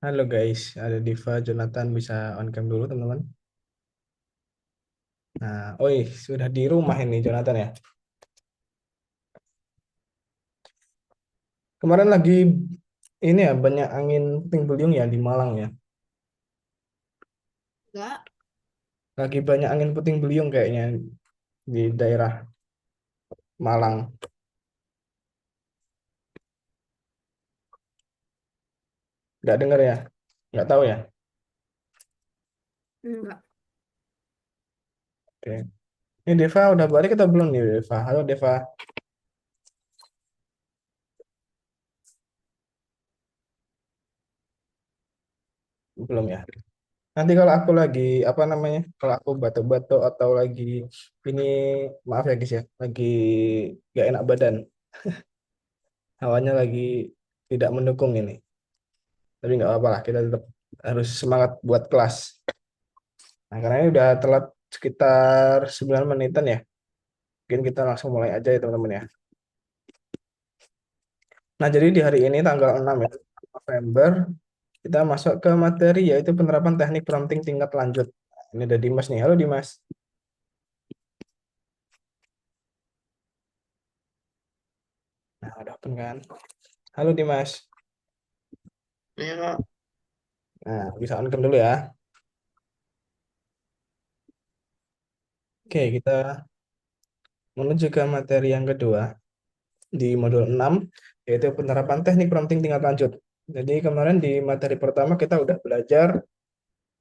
Halo guys, ada Diva, Jonathan bisa on cam dulu teman-teman. Nah, oi sudah di rumah ini Jonathan ya. Kemarin lagi ini ya banyak angin puting beliung ya di Malang ya. Enggak, Lagi banyak angin puting beliung kayaknya di daerah Malang. Nggak dengar ya? Nggak tahu ya? enggak. Oke. Ini Deva udah balik atau belum nih Deva? Halo Deva, belum ya? Nanti kalau aku lagi apa namanya? Kalau aku batuk-batuk atau lagi ini maaf ya guys ya, lagi nggak enak badan. Hawanya lagi tidak mendukung ini. Tapi nggak apa-apa lah, kita tetap harus semangat buat kelas. Nah, karena ini udah telat sekitar 9 menitan ya. Mungkin kita langsung mulai aja ya teman-teman ya. Nah, jadi di hari ini tanggal 6 ya, November, kita masuk ke materi yaitu penerapan teknik prompting tingkat lanjut. Nah, ini ada Dimas nih. Halo Dimas. Nah, udah open kan? Halo Dimas. Ya, Nah, bisa on cam dulu ya. Oke, kita menuju ke materi yang kedua di modul 6 yaitu penerapan teknik prompting tingkat lanjut. Jadi kemarin di materi pertama kita udah belajar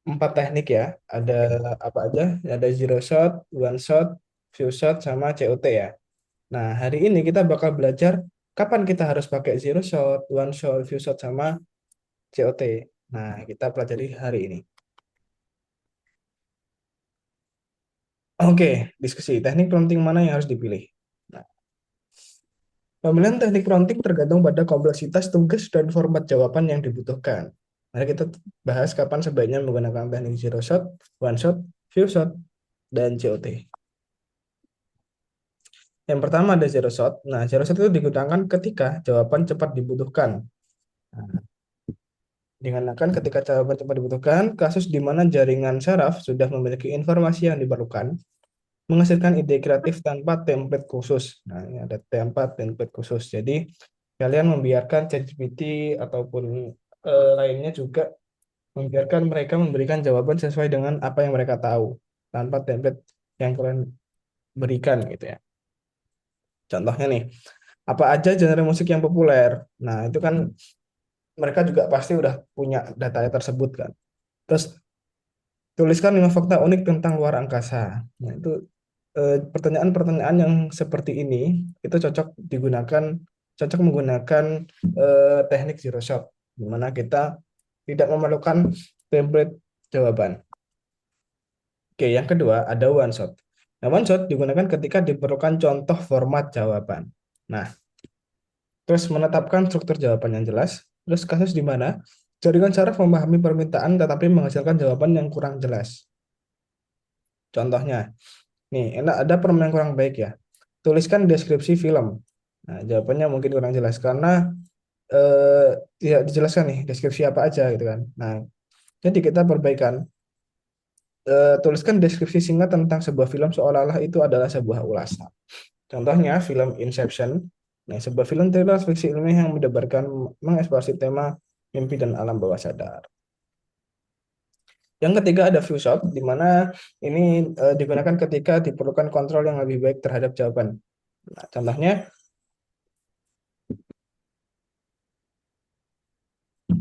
4 teknik ya. Ada apa aja? Ada zero shot, one shot, few shot, sama COT ya. Nah, hari ini kita bakal belajar kapan kita harus pakai zero shot, one shot, few shot, sama COT. Nah, kita pelajari hari ini. Oke, diskusi. Teknik prompting mana yang harus dipilih? Nah, pemilihan teknik prompting tergantung pada kompleksitas tugas dan format jawaban yang dibutuhkan. Mari kita bahas kapan sebaiknya menggunakan teknik zero shot, one shot, few shot, dan COT. Yang pertama ada zero shot. Nah, zero shot itu digunakan ketika jawaban cepat dibutuhkan. Nah, digunakan ketika jawaban cepat dibutuhkan, kasus di mana jaringan saraf sudah memiliki informasi yang diperlukan, menghasilkan ide kreatif tanpa template khusus. Nah, ini ada template khusus. Jadi, kalian membiarkan ChatGPT ataupun lainnya juga membiarkan mereka memberikan jawaban sesuai dengan apa yang mereka tahu, tanpa template yang kalian berikan gitu ya. Contohnya nih, apa aja genre musik yang populer. Nah, itu kan mereka juga pasti udah punya datanya tersebut kan. Terus tuliskan 5 fakta unik tentang luar angkasa. Nah, itu pertanyaan-pertanyaan yang seperti ini itu cocok menggunakan teknik zero shot, di mana kita tidak memerlukan template jawaban. Oke, yang kedua ada one shot. Nah, one shot digunakan ketika diperlukan contoh format jawaban. Nah, terus menetapkan struktur jawaban yang jelas, terus kasus di mana jaringan saraf memahami permintaan tetapi menghasilkan jawaban yang kurang jelas. Contohnya, nih, enak ada permen yang kurang baik ya. Tuliskan deskripsi film. Nah, jawabannya mungkin kurang jelas karena eh, tidak dijelaskan nih deskripsi apa aja gitu kan. Nah, jadi kita perbaikan. Tuliskan deskripsi singkat tentang sebuah film seolah-olah itu adalah sebuah ulasan. Contohnya film Inception. Nah, sebuah film thriller fiksi ilmiah yang mengeksplorasi tema mimpi dan alam bawah sadar. Yang ketiga ada few shot, di mana ini digunakan ketika diperlukan kontrol yang lebih baik terhadap jawaban. Nah, contohnya,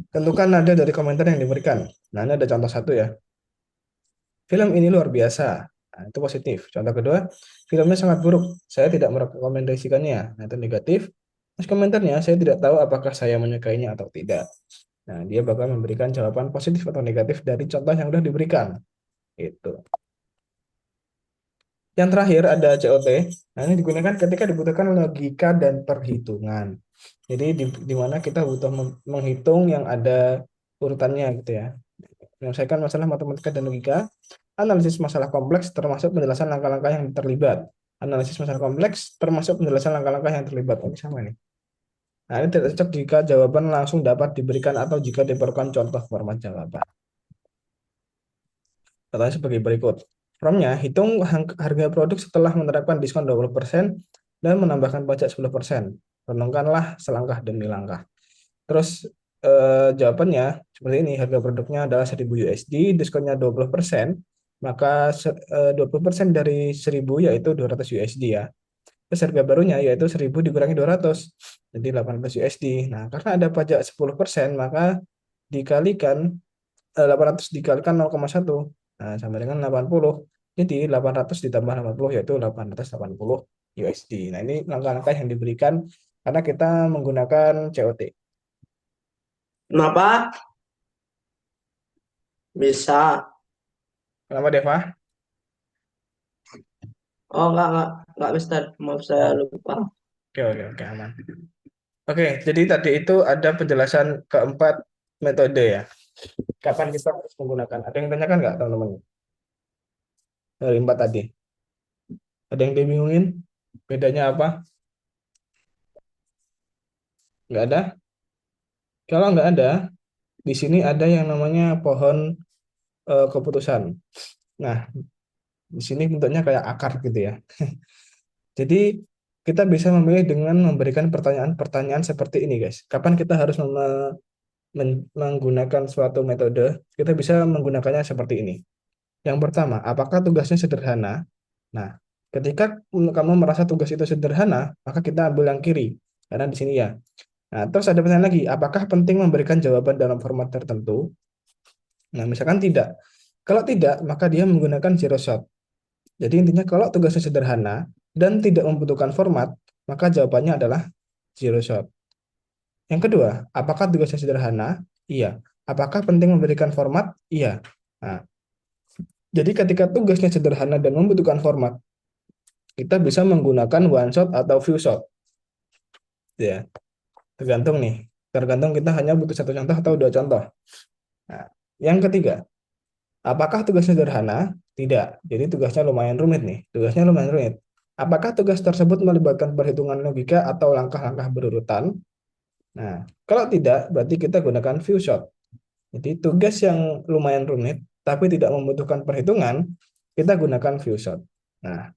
tentukan nada dari komentar yang diberikan. Nah, ini ada contoh satu ya. Film ini luar biasa. Nah, itu positif. Contoh kedua, filmnya sangat buruk. Saya tidak merekomendasikannya. Nah, itu negatif. Terus komentarnya, saya tidak tahu apakah saya menyukainya atau tidak. Nah, dia bakal memberikan jawaban positif atau negatif dari contoh yang sudah diberikan. Itu. Yang terakhir ada COT. Nah, ini digunakan ketika dibutuhkan logika dan perhitungan. Jadi di mana kita butuh menghitung yang ada urutannya gitu ya. Menyelesaikan masalah matematika dan logika, analisis masalah kompleks termasuk penjelasan langkah-langkah yang terlibat. Analisis masalah kompleks termasuk penjelasan langkah-langkah yang terlibat. Oh, ini sama nih. Nah, ini tidak cocok jika jawaban langsung dapat diberikan atau jika diperlukan contoh format jawaban. Contohnya sebagai berikut. Promnya, hitung harga produk setelah menerapkan diskon 20% dan menambahkan pajak 10%. Renungkanlah selangkah demi langkah. Terus jawabannya seperti ini, harga produknya adalah 1000 USD, diskonnya 20%, maka 20% dari 1000 yaitu 200 USD ya. Terus harga barunya yaitu 1000 dikurangi 200, jadi 800 USD. Nah, karena ada pajak 10%, maka dikalikan 800 dikalikan 0,1. Nah, sama dengan 80. Jadi 800 ditambah 80 yaitu 880 USD. Nah, ini langkah-langkah yang diberikan karena kita menggunakan COT. Kenapa? Bisa. Kenapa, Deva? Oh, enggak, Mister. Maaf, saya Oh, lupa. oke, oke, oke, aman. Oke, jadi tadi itu ada penjelasan keempat metode ya. Kapan kita harus menggunakan? Ada yang tanyakan nggak, teman-teman? Dari empat tadi. Ada yang dibingungin? Bedanya apa? Nggak ada? Kalau nggak ada, di sini ada yang namanya pohon keputusan. Nah, di sini bentuknya kayak akar gitu ya. Jadi kita bisa memilih dengan memberikan pertanyaan-pertanyaan seperti ini, guys. Kapan kita harus menggunakan suatu metode? Kita bisa menggunakannya seperti ini. Yang pertama, apakah tugasnya sederhana? Nah, ketika kamu merasa tugas itu sederhana, maka kita ambil yang kiri. Karena di sini ya. Nah, terus ada pertanyaan lagi, apakah penting memberikan jawaban dalam format tertentu? Nah, misalkan tidak. Kalau tidak, maka dia menggunakan zero shot. Jadi intinya kalau tugasnya sederhana dan tidak membutuhkan format, maka jawabannya adalah zero shot. Yang kedua, apakah tugasnya sederhana? Iya. Apakah penting memberikan format? Iya. Nah, jadi ketika tugasnya sederhana dan membutuhkan format, kita bisa menggunakan one shot atau few shot. Ya, tergantung nih. Tergantung kita hanya butuh satu contoh atau dua contoh. Nah, yang ketiga, apakah tugasnya sederhana? Tidak. Jadi tugasnya lumayan rumit nih. Tugasnya lumayan rumit. Apakah tugas tersebut melibatkan perhitungan logika atau langkah-langkah berurutan? Nah, kalau tidak, berarti kita gunakan few shot. Jadi tugas yang lumayan rumit, tapi tidak membutuhkan perhitungan, kita gunakan few shot. Nah,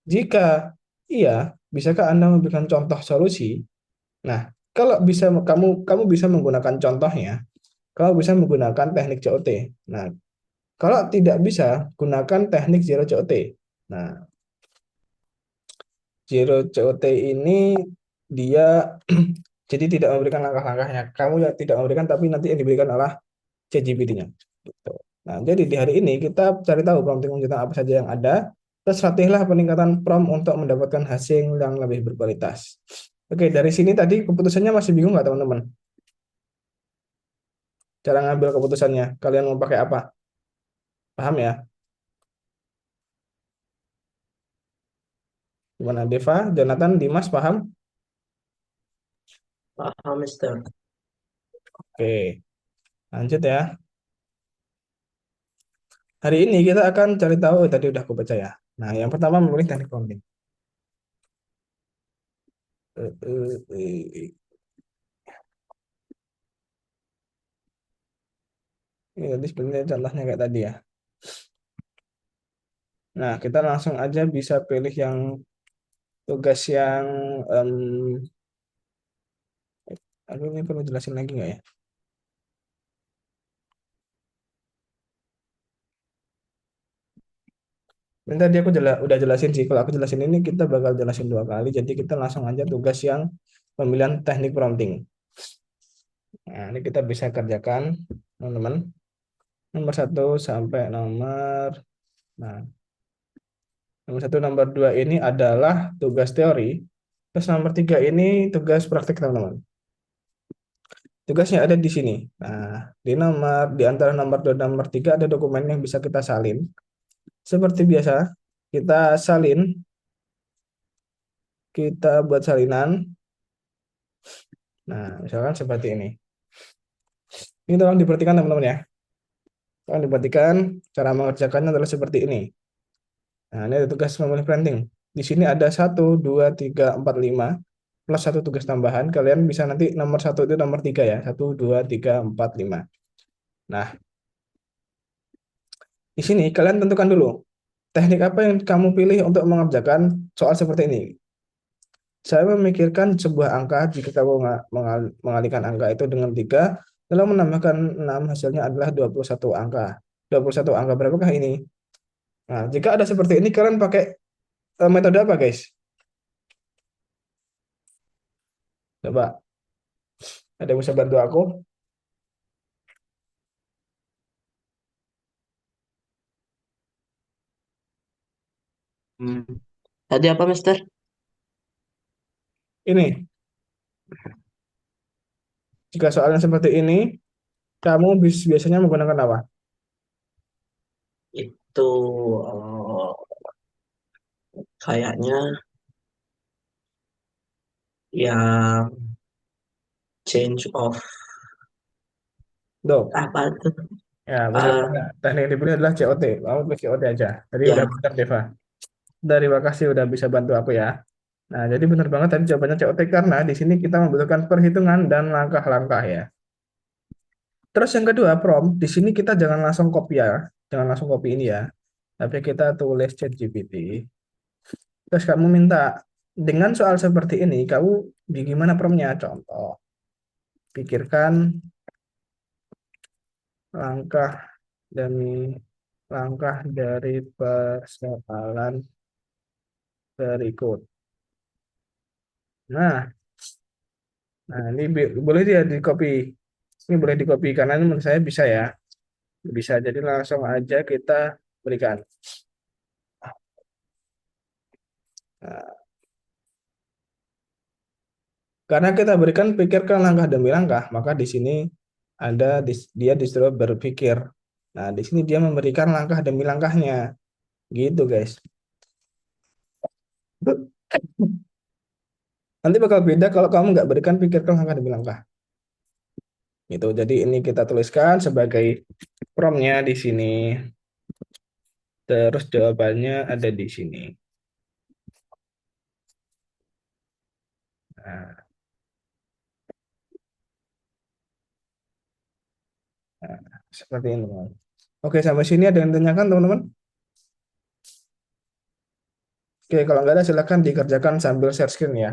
jika iya, bisakah Anda memberikan contoh solusi? Nah, kalau bisa kamu bisa menggunakan contohnya, kamu bisa menggunakan teknik COT. Nah, kalau tidak bisa, gunakan teknik zero COT. Nah, zero COT ini dia jadi tidak memberikan langkah-langkahnya. Kamu yang tidak memberikan, tapi nanti yang diberikan adalah ChatGPT-nya. Gitu. Nah, jadi di hari ini kita cari tahu prompting kejutan apa saja yang ada, terus latihlah peningkatan prompt untuk mendapatkan hasil yang lebih berkualitas. Oke, dari sini tadi keputusannya masih bingung nggak teman-teman? Cara ngambil keputusannya, kalian mau pakai apa? Paham ya? Gimana Deva, Jonathan, Dimas, paham? Paham, Mister. Oke, lanjut ya. Hari ini kita akan cari tahu, tadi udah aku baca ya. Nah, yang pertama memilih teknik prompting. Eh, eh, eh, Ini tadi sebenarnya contohnya kayak tadi ya. Nah, kita langsung aja bisa pilih yang tugas yang aduh ini perlu jelasin lagi nggak ya? Ini tadi aku udah jelasin sih. Kalau aku jelasin ini kita bakal jelasin dua kali. Jadi kita langsung aja tugas yang pemilihan teknik prompting. Nah, ini kita bisa kerjakan, teman-teman. Nomor satu sampai nah, nomor satu, nomor dua ini adalah tugas teori. Terus nomor tiga ini tugas praktik, teman-teman. Tugasnya ada di sini. Nah, di antara nomor dua dan nomor tiga ada dokumen yang bisa kita salin. Seperti biasa, kita salin, kita buat salinan. Nah, misalkan seperti ini. Ini tolong diperhatikan teman-teman ya. Tolong diperhatikan cara mengerjakannya adalah seperti ini. Nah, ini ada tugas memilih printing. Di sini ada 1, 2, 3, 4, 5. plus satu tugas tambahan, kalian bisa nanti nomor satu itu nomor tiga ya. Satu, dua, tiga, empat, lima. Nah, di sini kalian tentukan dulu teknik apa yang kamu pilih untuk mengerjakan soal seperti ini. Saya memikirkan sebuah angka jika kamu mengalihkan angka itu dengan 3, lalu menambahkan 6 hasilnya adalah 21 angka. 21 angka berapakah ini? Nah, jika ada seperti ini kalian pakai metode apa, guys? Coba, ada yang bisa bantu aku? Hmm. Tadi apa, Mister? Ini, jika soalnya seperti ini, kamu biasanya menggunakan apa? Itu kayaknya yang change of Tuh, apa tuh? ya benar. Eh, Teknik yang dipilih adalah COT. Kamu pilih COT aja. Tadi udah ya, benar, Deva. Terima kasih udah bisa bantu aku ya. Nah, jadi benar banget tadi jawabannya COT karena di sini kita membutuhkan perhitungan dan langkah-langkah ya. Terus yang kedua, prompt. Di sini kita jangan langsung copy ya. Jangan langsung copy ini ya. Tapi kita tulis ChatGPT. Terus kamu minta, dengan soal seperti ini, kamu gimana promptnya? Contoh, pikirkan langkah demi langkah dari persoalan berikut. Nah, ini boleh dia di copy. Ini boleh di copy karena ini menurut saya bisa ya. Bisa, jadi langsung aja kita berikan. Nah, karena kita berikan pikirkan langkah demi langkah, maka di sini dia disuruh berpikir. Nah, di sini dia memberikan langkah demi langkahnya, gitu guys. Nanti bakal beda kalau kamu nggak berikan pikirkan langkah demi langkah. Gitu. Jadi ini kita tuliskan sebagai promptnya di sini. Terus jawabannya ada di sini. Nah, nah, seperti ini. Oke, sampai sini ada yang tanyakan teman-teman? Oke, kalau nggak ada silakan dikerjakan sambil share screen ya.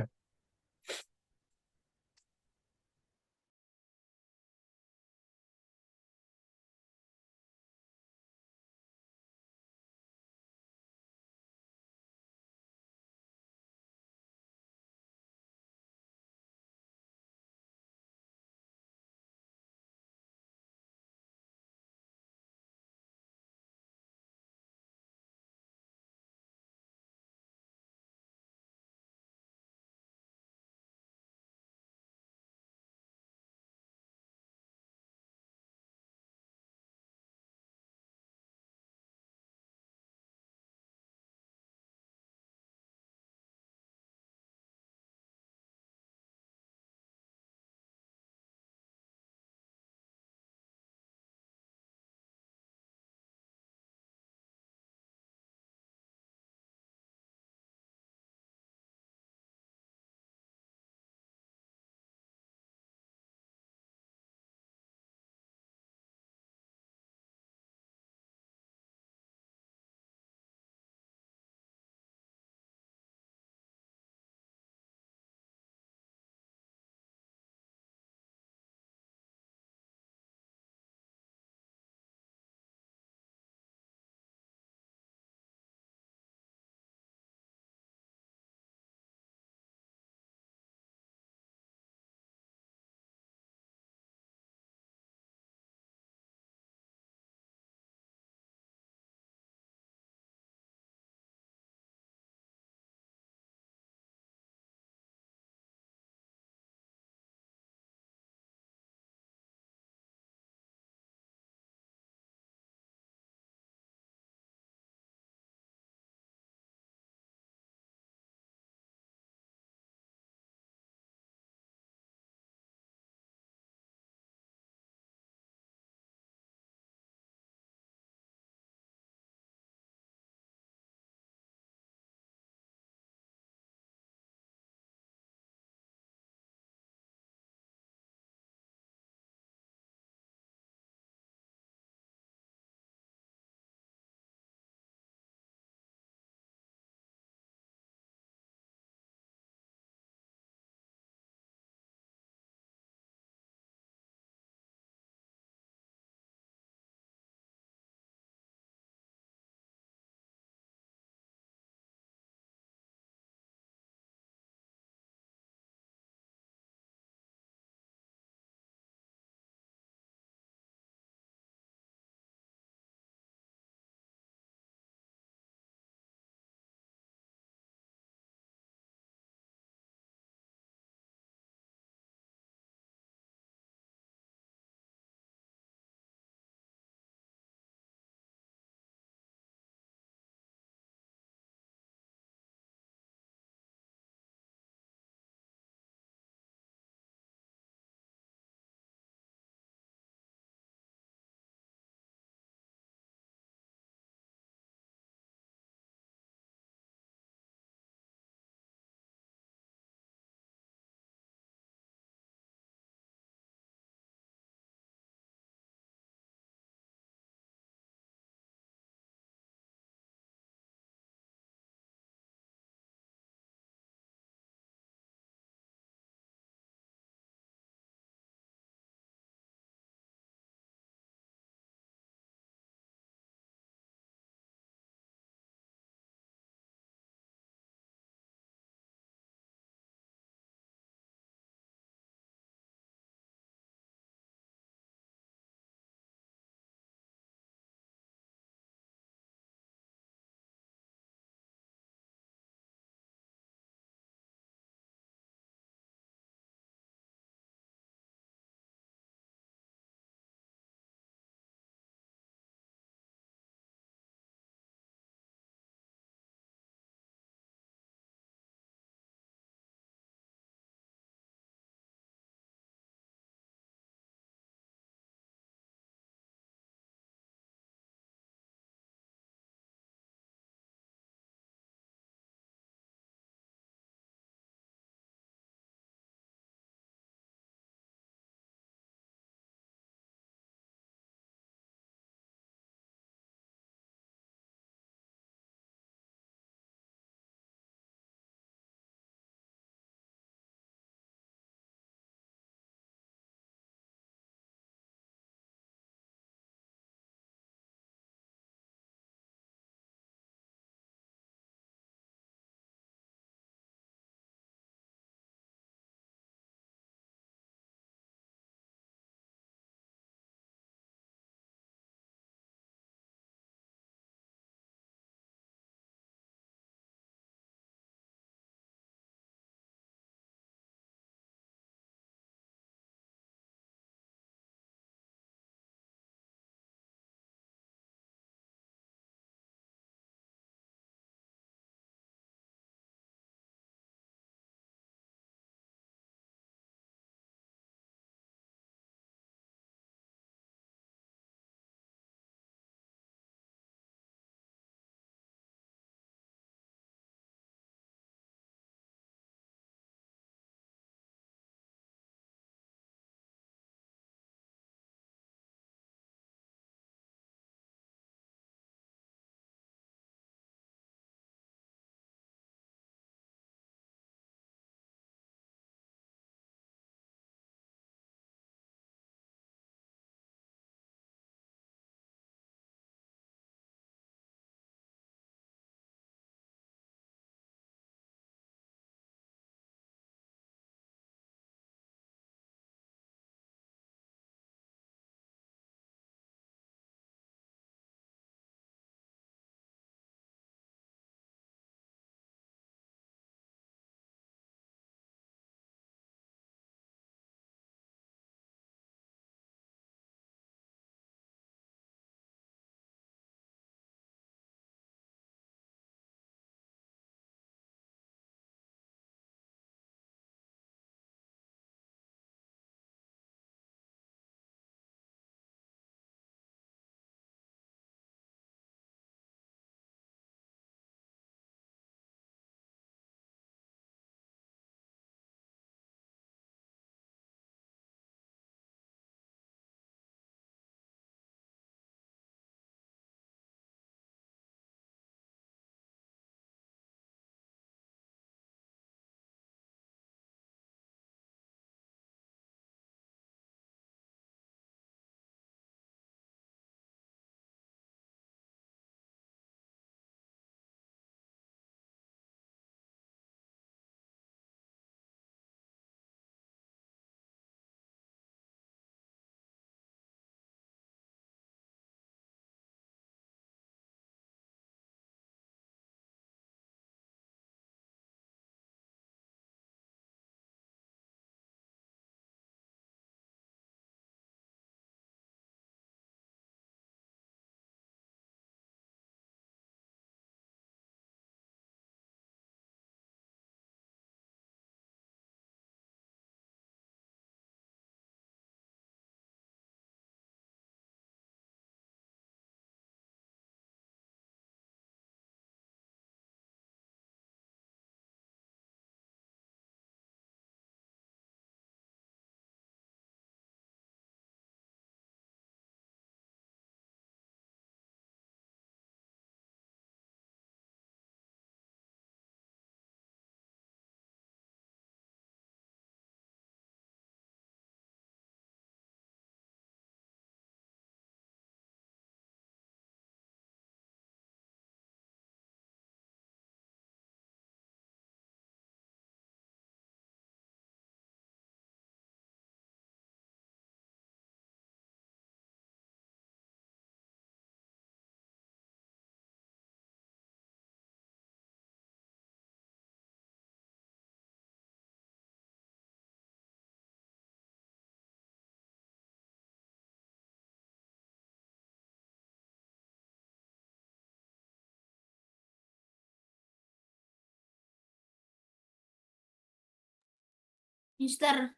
Mister,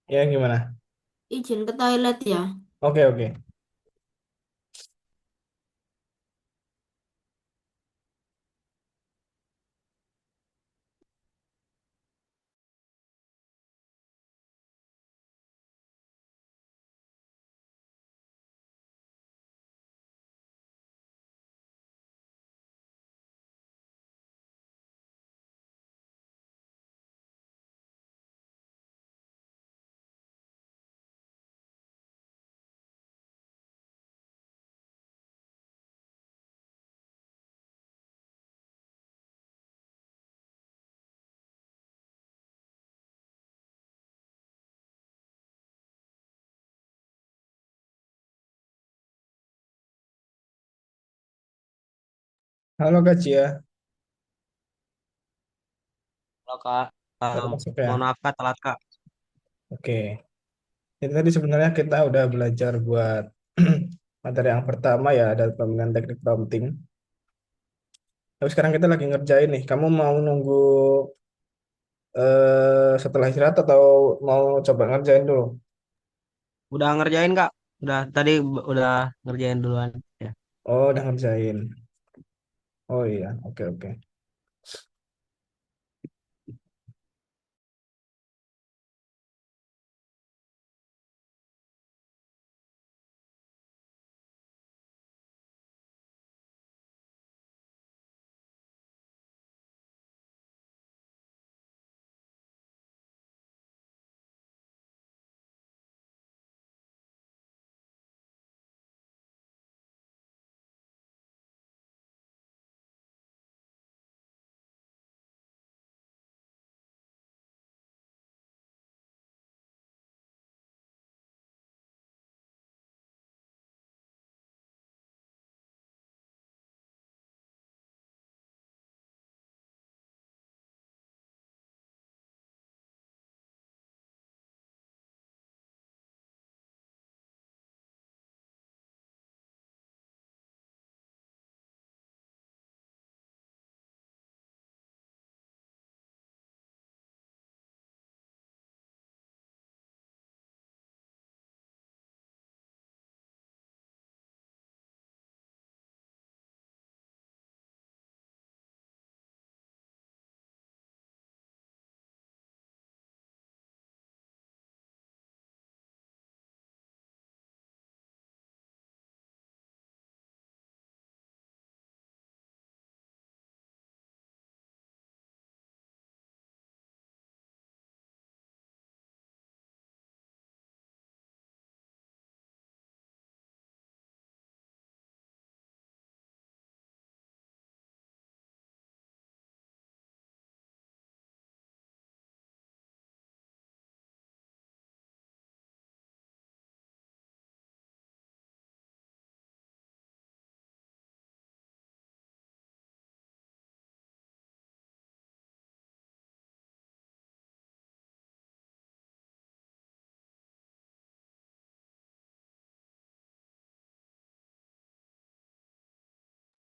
Ya gimana? izin ke toilet ya. Oke, oke. Halo Kak Cia, Halo Kak. baru masuk ya? Mohon maaf Kak, telat Kak. Oke. Jadi tadi sebenarnya kita udah belajar buat materi yang pertama ya, ada pemilihan teknik prompting. Tapi sekarang kita lagi ngerjain nih. Kamu mau nunggu setelah istirahat atau mau coba ngerjain dulu? Udah ngerjain Kak. Udah tadi udah ngerjain duluan. Ya. Oh, udah ngerjain. Oh iya, oke oke.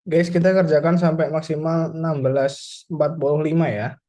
Guys, kita kerjakan sampai maksimal 16:45 ya.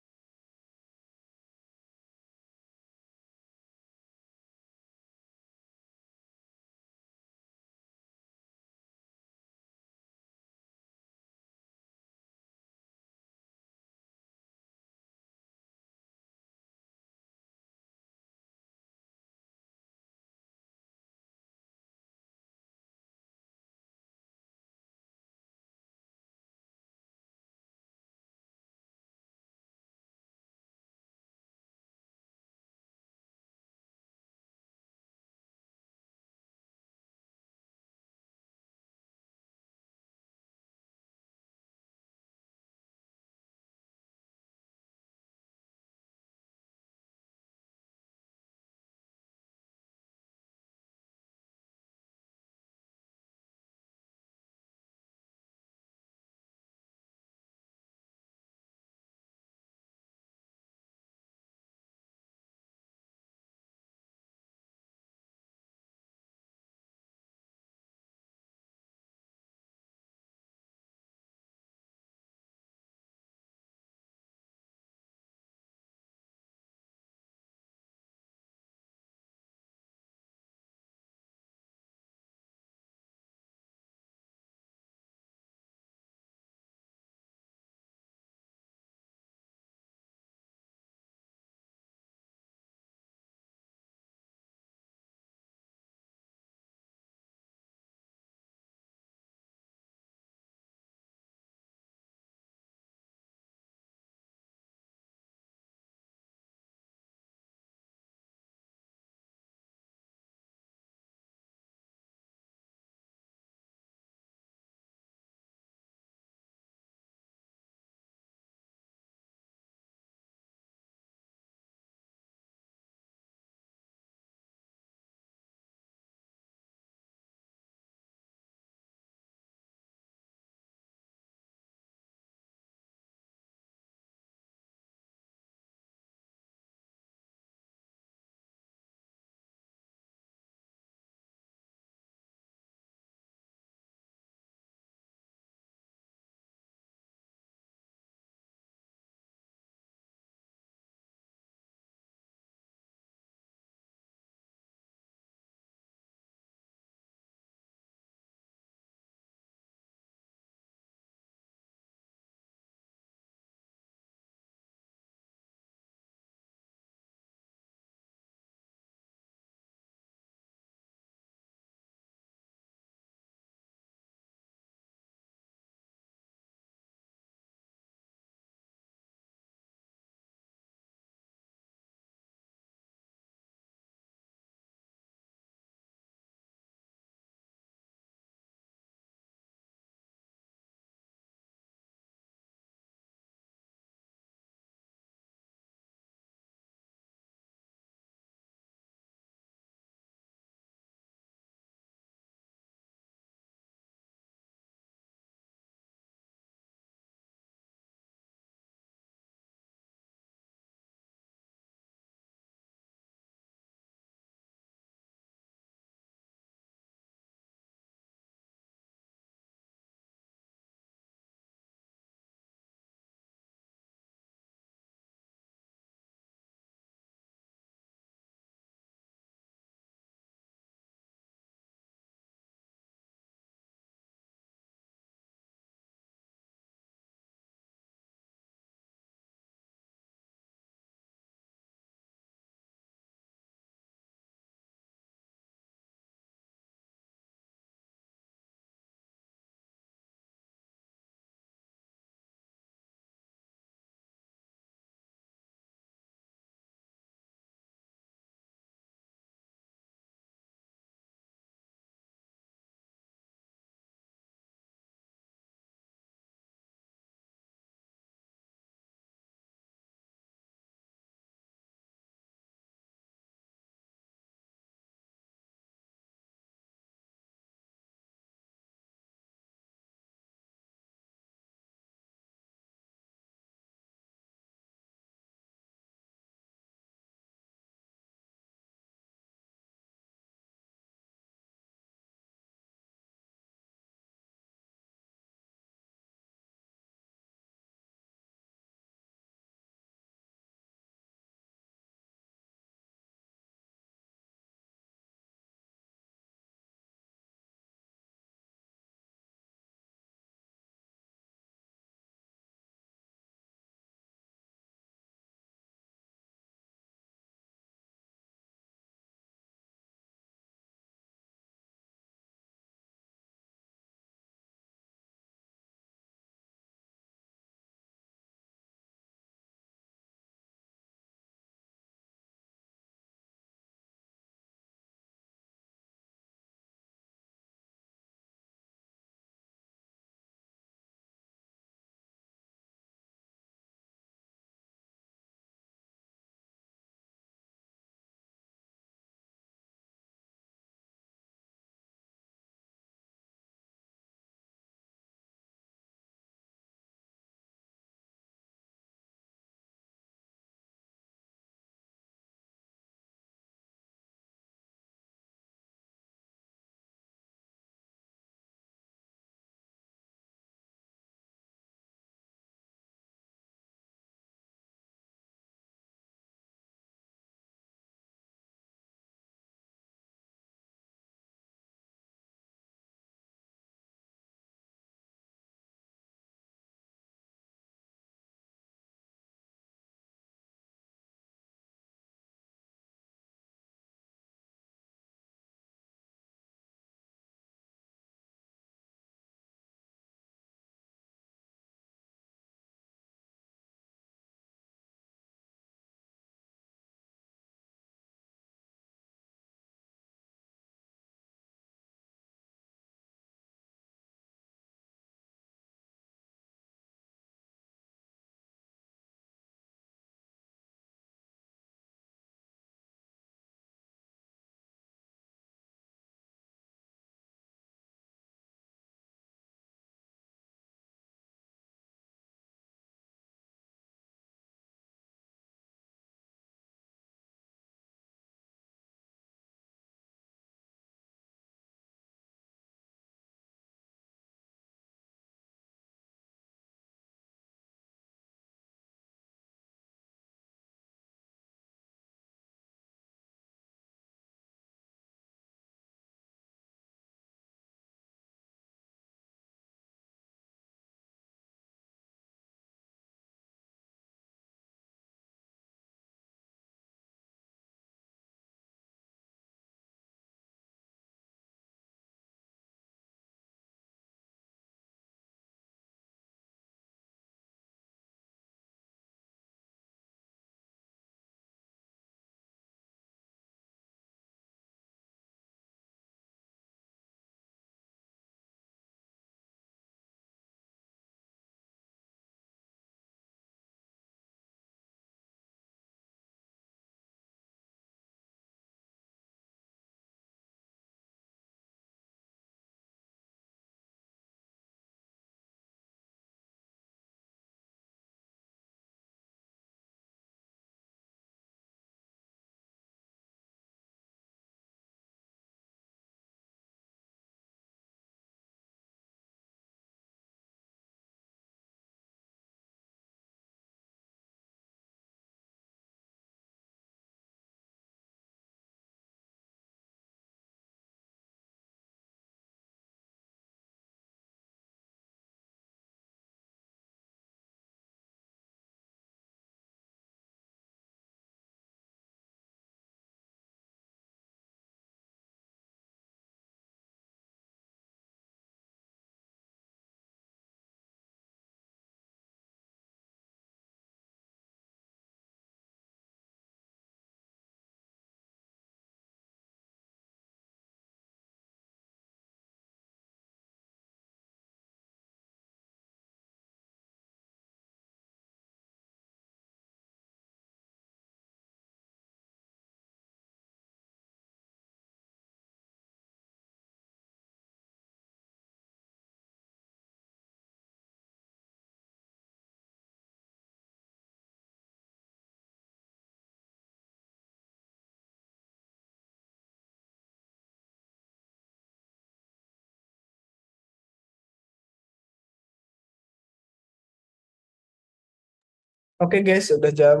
Oke guys, udah jam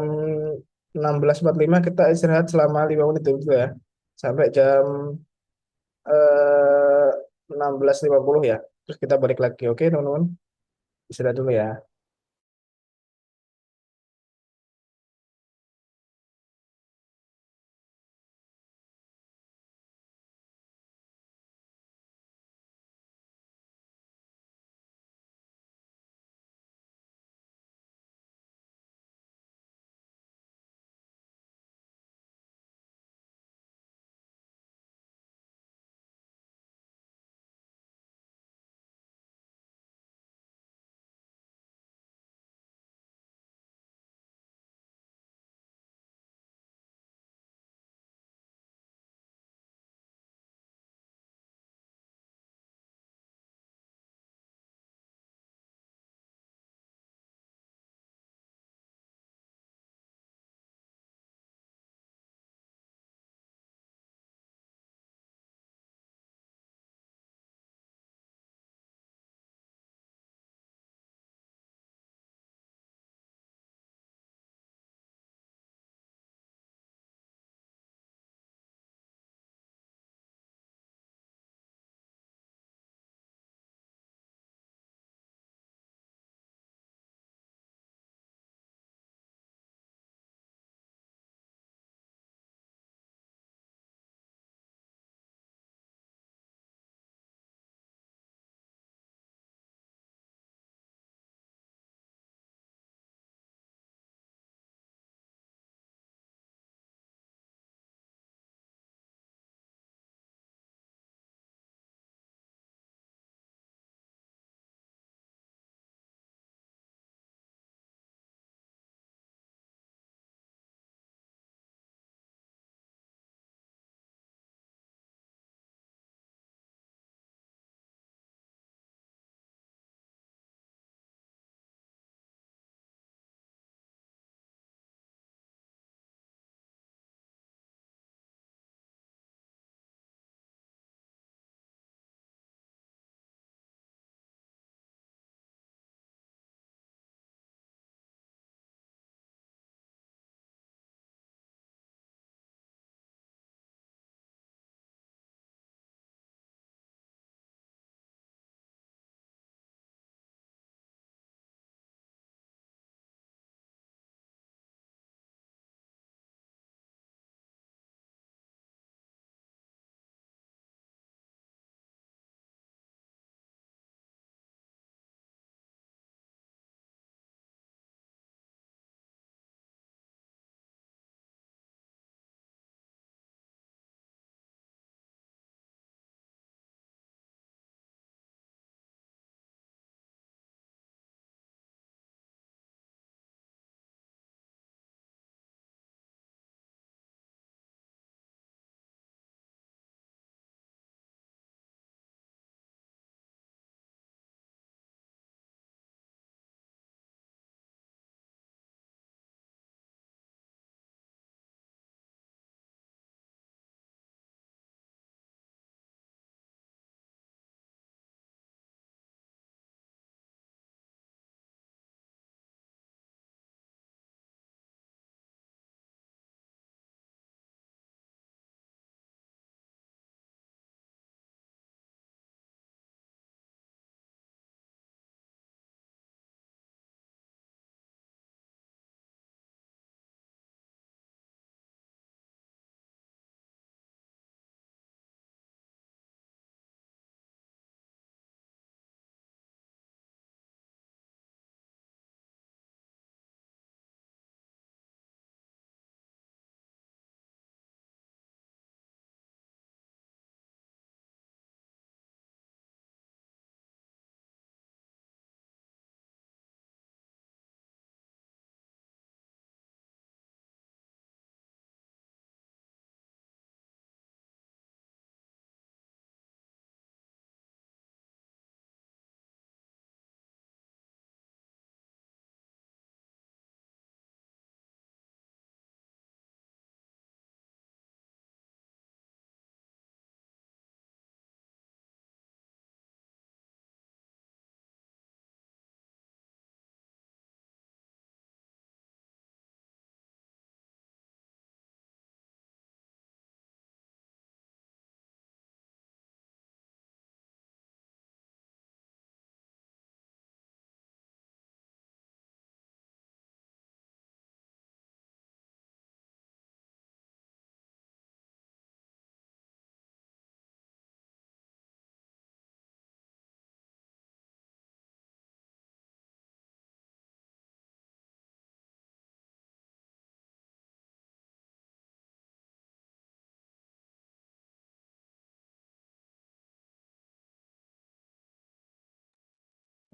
16.45, kita istirahat selama 5 menit dulu ya. Sampai jam 16.50 ya. Terus kita balik lagi. Oke teman-teman, istirahat dulu ya.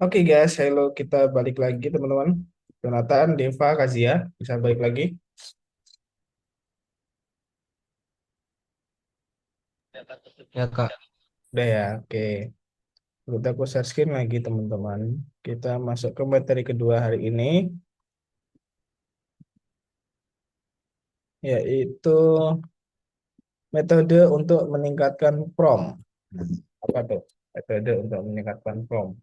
Oke guys, hello, kita balik lagi teman-teman. Jonathan, Deva, Kazia, bisa balik lagi. Ya Kak. Udah ya, oke. Kita aku share screen lagi teman-teman. Kita masuk ke materi kedua hari ini, yaitu metode untuk meningkatkan PROM. Apa tuh? Metode untuk meningkatkan PROM.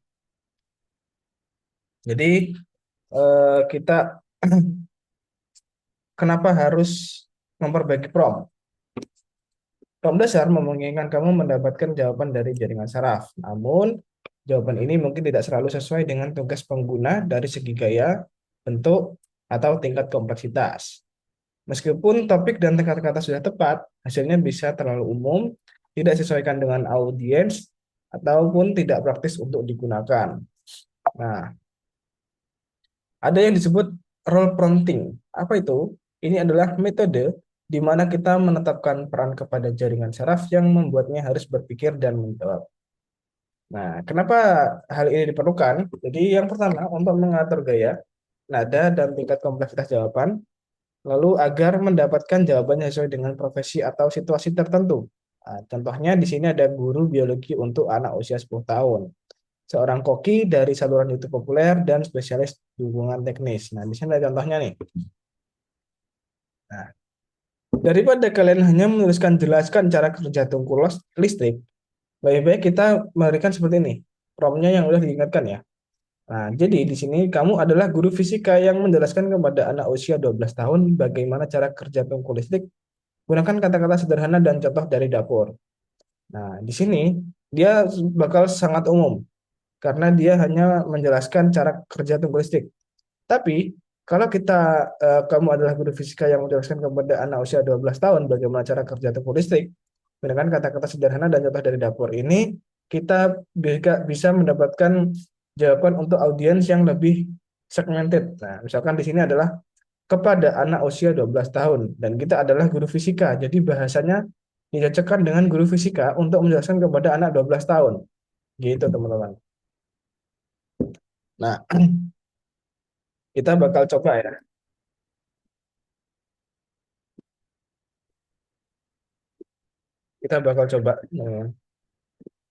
Jadi kita kenapa harus memperbaiki PROM? PROM dasar memungkinkan kamu mendapatkan jawaban dari jaringan saraf. Namun, jawaban ini mungkin tidak selalu sesuai dengan tugas pengguna dari segi gaya, bentuk, atau tingkat kompleksitas. Meskipun topik dan tingkat kata sudah tepat, hasilnya bisa terlalu umum, tidak disesuaikan dengan audiens, ataupun tidak praktis untuk digunakan. Nah, ada yang disebut role prompting. Apa itu? Ini adalah metode di mana kita menetapkan peran kepada jaringan saraf yang membuatnya harus berpikir dan menjawab. Nah, kenapa hal ini diperlukan? Jadi yang pertama untuk mengatur gaya, nada, dan tingkat kompleksitas jawaban, lalu agar mendapatkan jawaban yang sesuai dengan profesi atau situasi tertentu. Nah, contohnya di sini ada guru biologi untuk anak usia 10 tahun, seorang koki dari saluran YouTube populer, dan spesialis dukungan teknis. Nah, di sini ada contohnya nih. Nah, daripada kalian hanya menuliskan jelaskan cara kerja tungku listrik, lebih baik kita memberikan seperti ini. Promnya yang udah diingatkan ya. Nah, jadi di sini kamu adalah guru fisika yang menjelaskan kepada anak usia 12 tahun bagaimana cara kerja tungku listrik. Gunakan kata-kata sederhana dan contoh dari dapur. Nah, di sini dia bakal sangat umum karena dia hanya menjelaskan cara kerja tungku listrik. Tapi kalau kamu adalah guru fisika yang menjelaskan kepada anak usia 12 tahun bagaimana cara kerja tungku listrik, menggunakan kata-kata sederhana dan contoh dari dapur ini, kita bisa mendapatkan jawaban untuk audiens yang lebih segmented. Nah, misalkan di sini adalah kepada anak usia 12 tahun dan kita adalah guru fisika. Jadi bahasanya dicocokkan dengan guru fisika untuk menjelaskan kepada anak 12 tahun. Gitu, teman-teman. Nah, kita bakal coba ya. Kita bakal coba.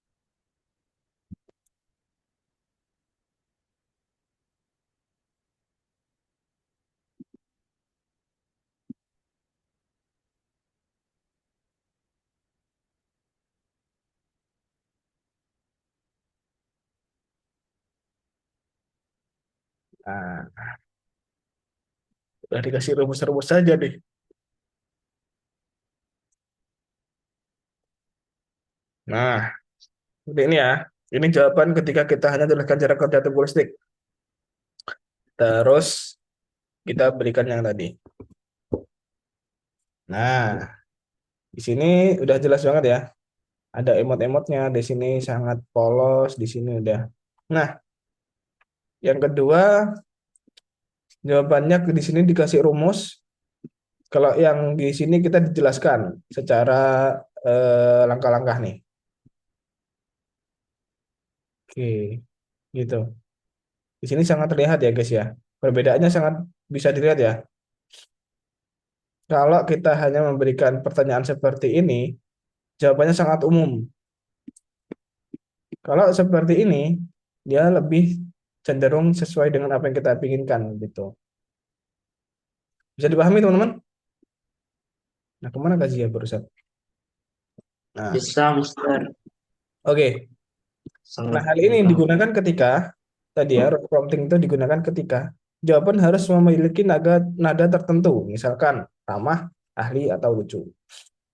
Nah, udah dikasih rumus-rumus saja deh. Nah, seperti ini ya. Ini jawaban ketika kita hanya jelaskan cara kerja tubulistik. Terus kita berikan yang tadi. Nah, di sini udah jelas banget ya. Ada emot-emotnya di sini sangat polos, di sini udah. Nah, yang kedua jawabannya di sini dikasih rumus. Kalau yang di sini kita dijelaskan secara langkah-langkah nih. Oke, gitu. Di sini sangat terlihat ya guys ya. Perbedaannya sangat bisa dilihat ya. Kalau kita hanya memberikan pertanyaan seperti ini, jawabannya sangat umum. Kalau seperti ini, dia lebih cenderung sesuai dengan apa yang kita inginkan gitu. Bisa dipahami teman-teman? Nah, kemana gajinya barusan? Nah, Bisa, Mister. oke. Nah, Sangat hal ini mudah. digunakan ketika tadi ya, role prompting itu digunakan ketika jawaban harus memiliki nada tertentu, misalkan ramah, ahli, atau lucu.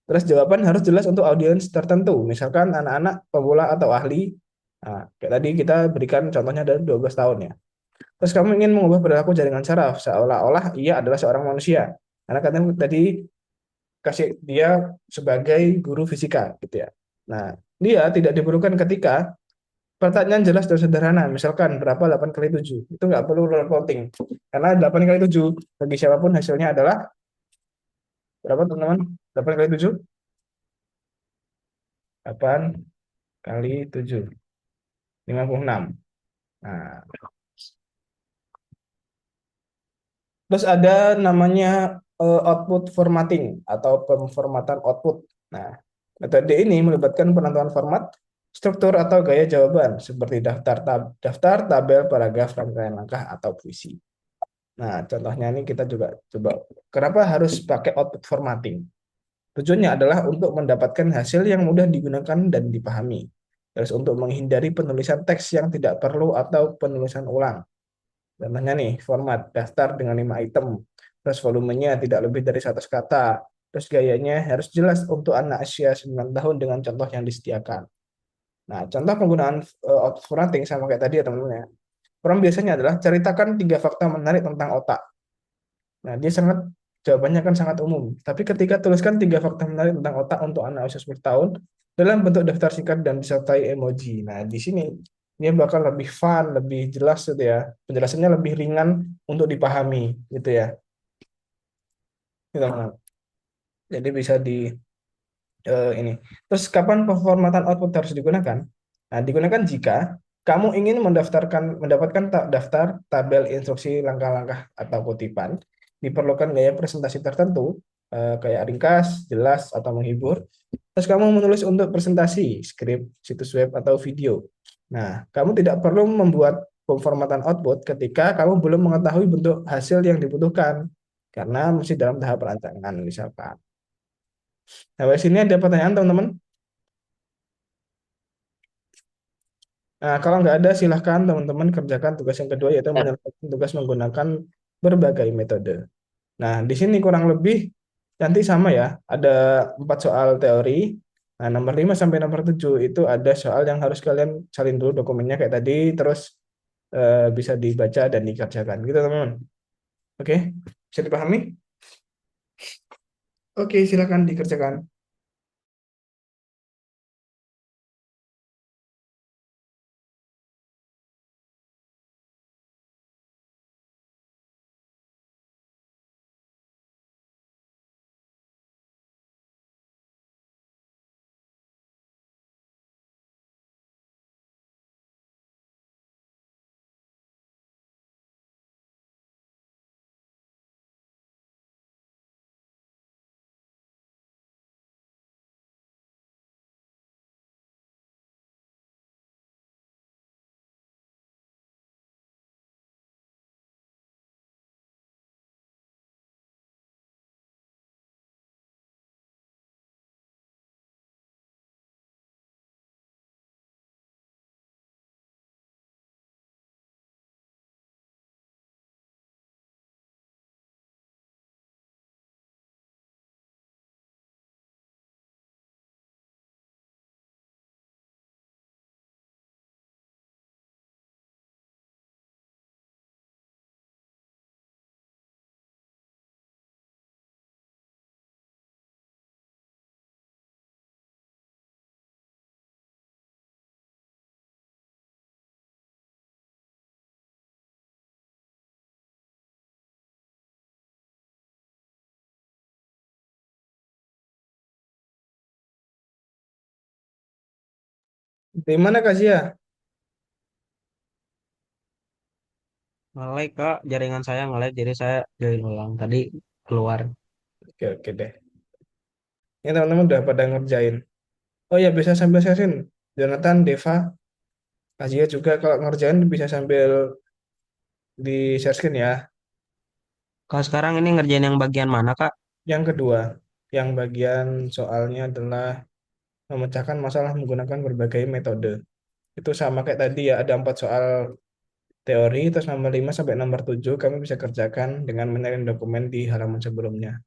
Terus jawaban harus jelas untuk audiens tertentu, misalkan anak-anak, pemula, atau ahli. Nah, kayak tadi kita berikan contohnya dari 12 tahun ya. Terus kamu ingin mengubah perilaku jaringan saraf seolah-olah ia adalah seorang manusia. Karena katanya tadi kasih dia sebagai guru fisika gitu ya. Nah, dia tidak diperlukan ketika pertanyaan jelas dan sederhana. Misalkan berapa 8 kali 7? Itu nggak perlu role plotting. Karena 8 kali 7 bagi siapapun hasilnya adalah berapa teman-teman? 8 kali 7? 8 kali 7. 56. Nah, terus ada namanya output formatting atau pemformatan output. Nah, metode ini melibatkan penentuan format, struktur atau gaya jawaban seperti daftar, tabel, paragraf, rangkaian langkah atau puisi. Nah, contohnya ini kita juga coba. Kenapa harus pakai output formatting? Tujuannya adalah untuk mendapatkan hasil yang mudah digunakan dan dipahami. Terus untuk menghindari penulisan teks yang tidak perlu atau penulisan ulang. Contohnya nih, format daftar dengan 5 item. Terus volumenya tidak lebih dari 100 kata. Terus gayanya harus jelas untuk anak usia 9 tahun dengan contoh yang disediakan. Nah, contoh penggunaan formatting sama kayak tadi ya teman-teman ya. Orang biasanya adalah ceritakan 3 fakta menarik tentang otak. Nah, dia sangat jawabannya kan sangat umum. Tapi ketika tuliskan 3 fakta menarik tentang otak untuk anak usia 10 tahun dalam bentuk daftar singkat dan disertai emoji. Nah, di sini dia bakal lebih fun, lebih jelas gitu ya. Penjelasannya lebih ringan untuk dipahami gitu ya. Gitu, teman. Jadi bisa di ini. Terus kapan pemformatan output harus digunakan? Nah, digunakan jika kamu ingin mendapatkan daftar tabel instruksi langkah-langkah atau kutipan, diperlukan gaya presentasi tertentu, kayak ringkas, jelas, atau menghibur. Terus kamu menulis untuk presentasi, skrip, situs web, atau video. Nah, kamu tidak perlu membuat pemformatan output ketika kamu belum mengetahui bentuk hasil yang dibutuhkan, karena masih dalam tahap perancangan, misalkan. Nah, di sini ada pertanyaan, teman-teman. Nah, kalau nggak ada, silahkan teman-teman kerjakan tugas yang kedua, yaitu menyelesaikan tugas menggunakan berbagai metode. Nah, di sini kurang lebih nanti sama ya, ada 4 soal teori. Nah, nomor 5 sampai nomor 7 itu ada soal yang harus kalian salin dulu dokumennya kayak tadi, terus bisa dibaca dan dikerjakan. Gitu, teman-teman. Oke, bisa dipahami? Oke, silakan dikerjakan. Di mana, Kak Zia? Nge-lag kak, jaringan saya nge-lag, jadi saya join ulang. Tadi keluar. Oke, oke deh. Ini teman-teman udah pada ngerjain. Oh ya, bisa sambil sharing. Jonathan, Deva, Asia juga kalau ngerjain bisa sambil di share screen ya. Kak sekarang ini ngerjain yang bagian mana kak? Yang kedua, yang bagian soalnya adalah memecahkan masalah menggunakan berbagai metode. Itu sama kayak tadi ya, ada 4 soal teori, terus nomor 5 sampai nomor 7 kamu bisa kerjakan dengan menyalin dokumen di halaman sebelumnya.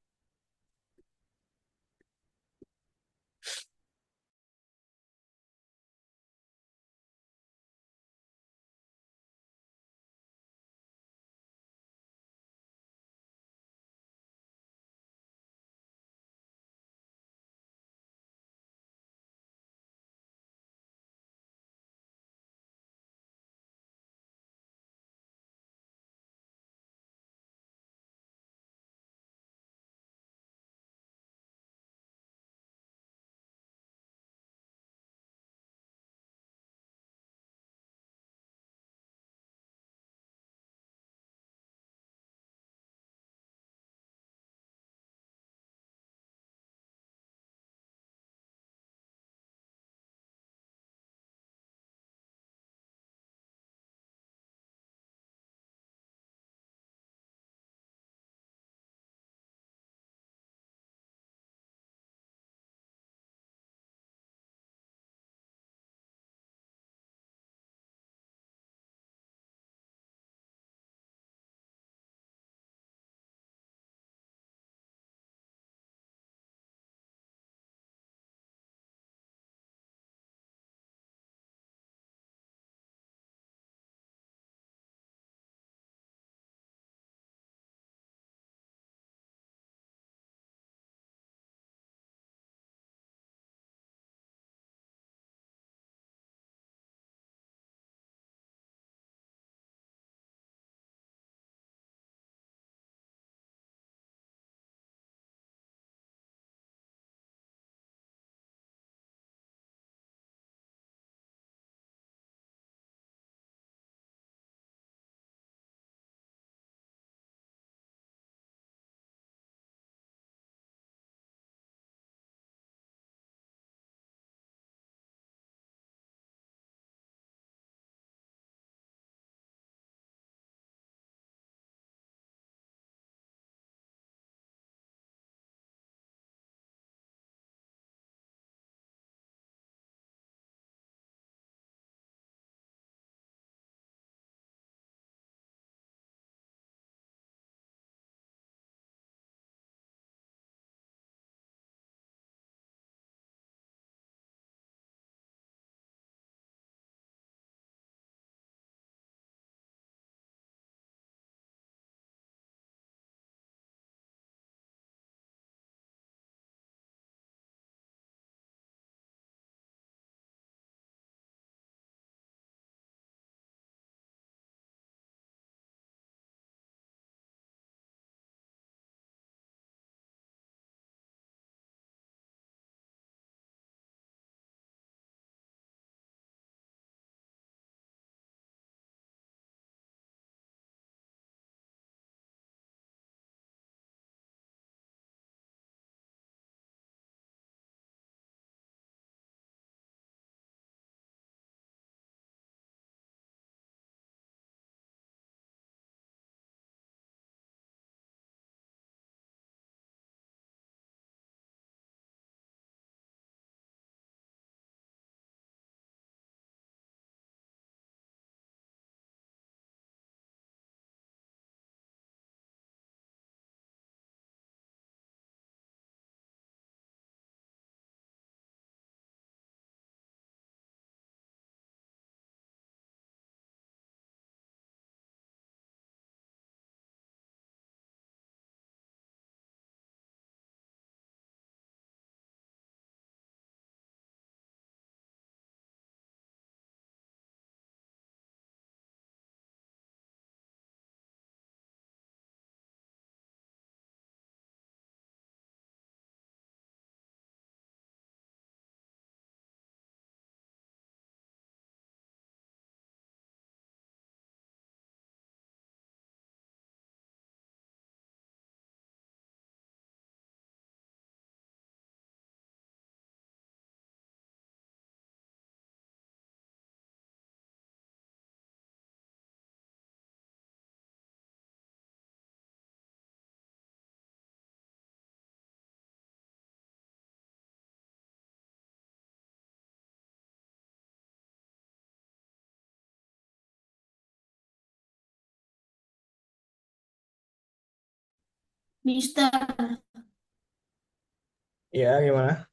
Mister, Ya, gimana?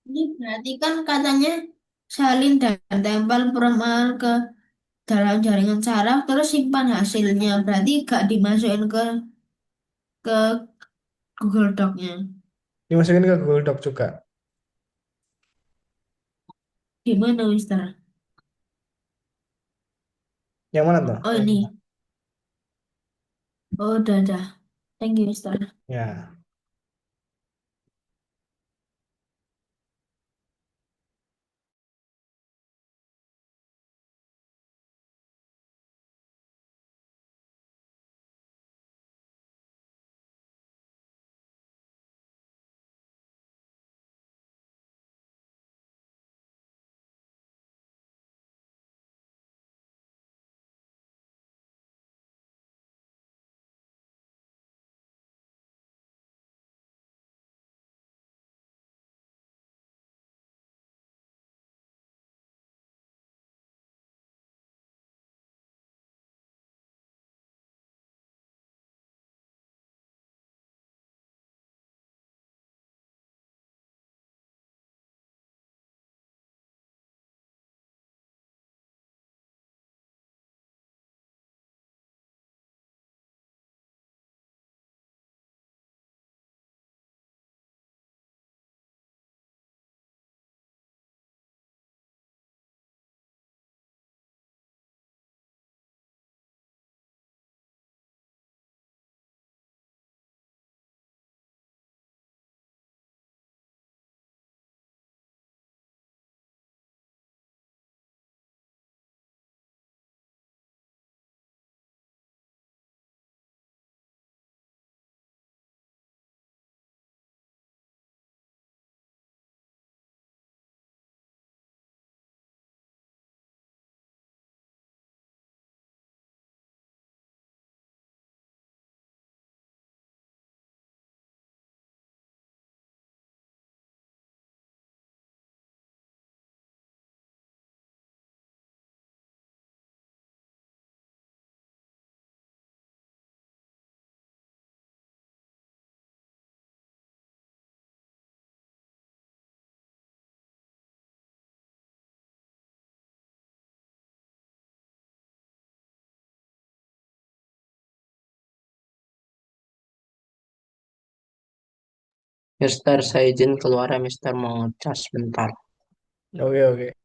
ini berarti kan katanya salin dan tempel perumahan ke dalam jaringan saraf, terus simpan hasilnya. Berarti gak dimasukin ke Google Doc-nya. Dimasukin ke Google Doc juga. Gimana, Mister? Yang mana tuh? Oh, ini. Oh, udah. Thank you, Mister. Ya. Mister, saya izin keluar ya, Mister mau ngecas bentar. Oke.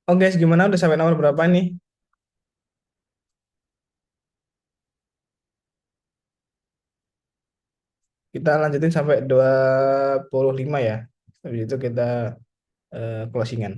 Oh guys, gimana udah sampai nomor berapa nih? Kita lanjutin sampai 25 ya. Habis itu kita closingan.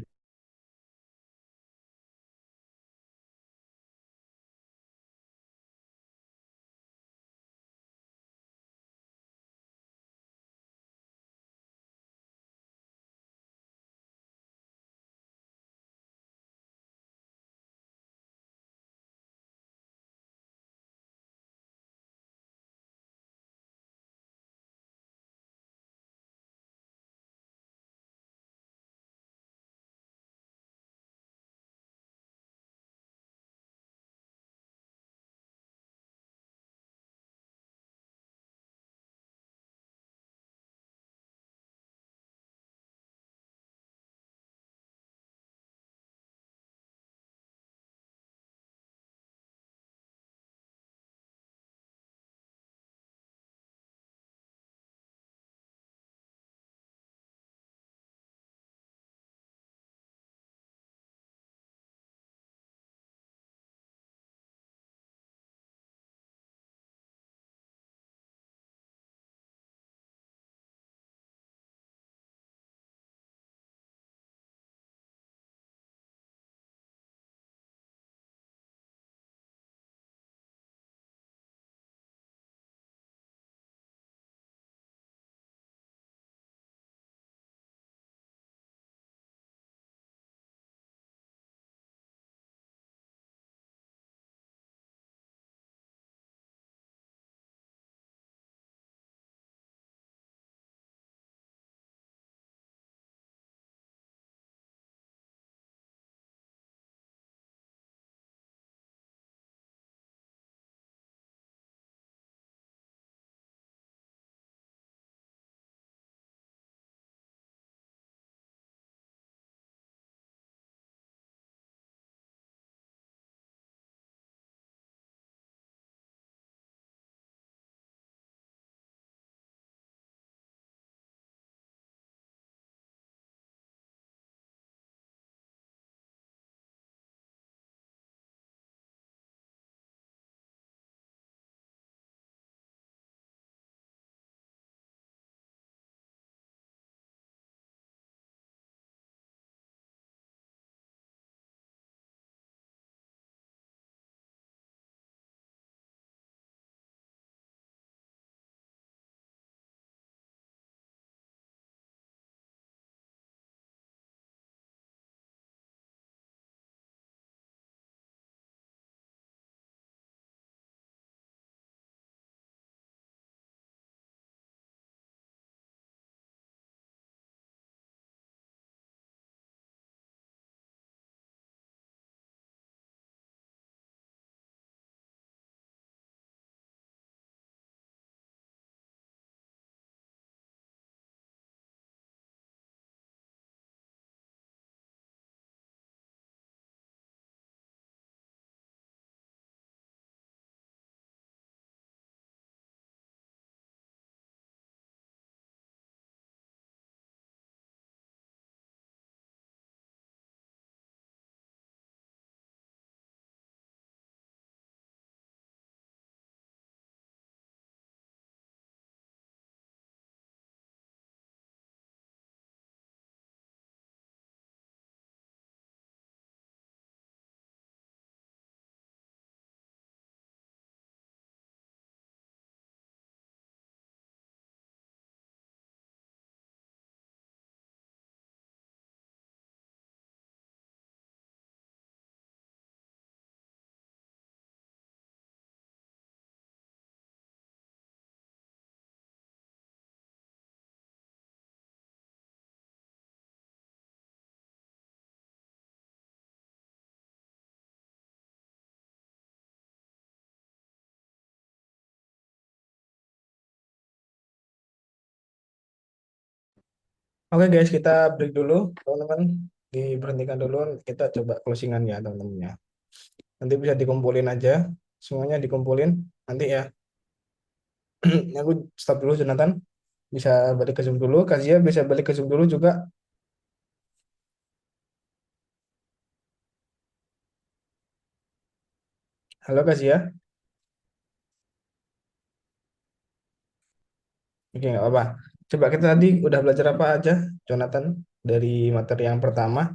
Oke guys, kita break dulu, teman-teman. Diberhentikan dulu, kita coba closingan ya, teman-teman ya. Nanti bisa dikumpulin aja, semuanya dikumpulin. Nanti ya, aku stop dulu, Jonathan. Bisa balik ke Zoom dulu, Kazia bisa balik ke Zoom dulu juga. Halo Kak Zia. Oke, nggak apa-apa. Coba kita tadi udah belajar apa aja, Jonathan, dari materi yang pertama.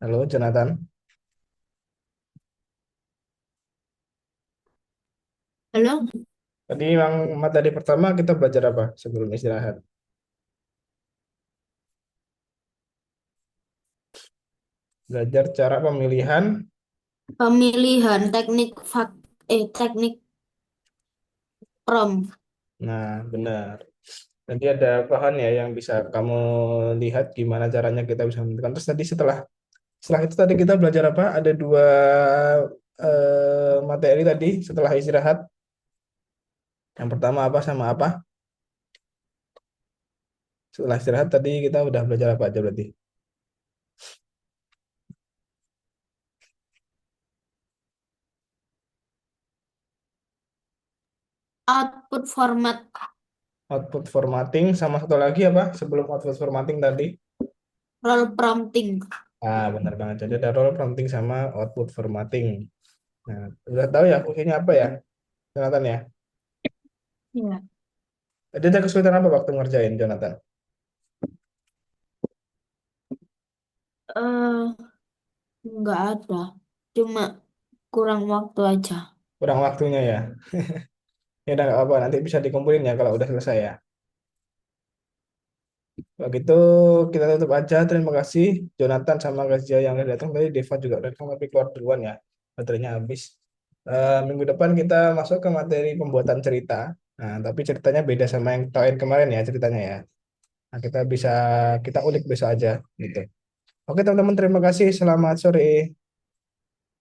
Halo, Jonathan. Halo? Tadi yang materi pertama kita belajar apa sebelum istirahat? Belajar cara pemilihan. Pemilihan teknik prom. Nah, benar. Nanti ada bahan ya yang bisa kamu lihat gimana caranya kita bisa menentukan. Terus tadi setelah itu tadi kita belajar apa? Ada dua materi tadi setelah istirahat. Yang pertama apa sama apa? Setelah istirahat tadi kita udah belajar apa aja berarti? Output format. Output formatting sama satu lagi apa? Sebelum output formatting tadi? Role prompting. Benar banget. Jadi ada role prompting sama output formatting. Nah, udah tahu ya fungsinya apa ya, Jonathan ya? Ya. Jadi ada kesulitan apa waktu ngerjain, Jonathan? eh nggak ada. Cuma kurang waktu aja. Kurang waktunya ya? Ya udah nggak apa, nanti bisa dikumpulin ya kalau udah selesai ya. Kalau gitu kita tutup aja. Terima kasih Jonathan sama Gazia yang udah datang. Tadi Deva juga udah datang tapi keluar duluan ya. Baterainya habis. Minggu depan kita masuk ke materi pembuatan cerita. Nah, tapi ceritanya beda sama yang tahun kemarin ya ceritanya ya. Nah, kita ulik besok aja gitu. Oke teman-teman, terima kasih. Selamat sore.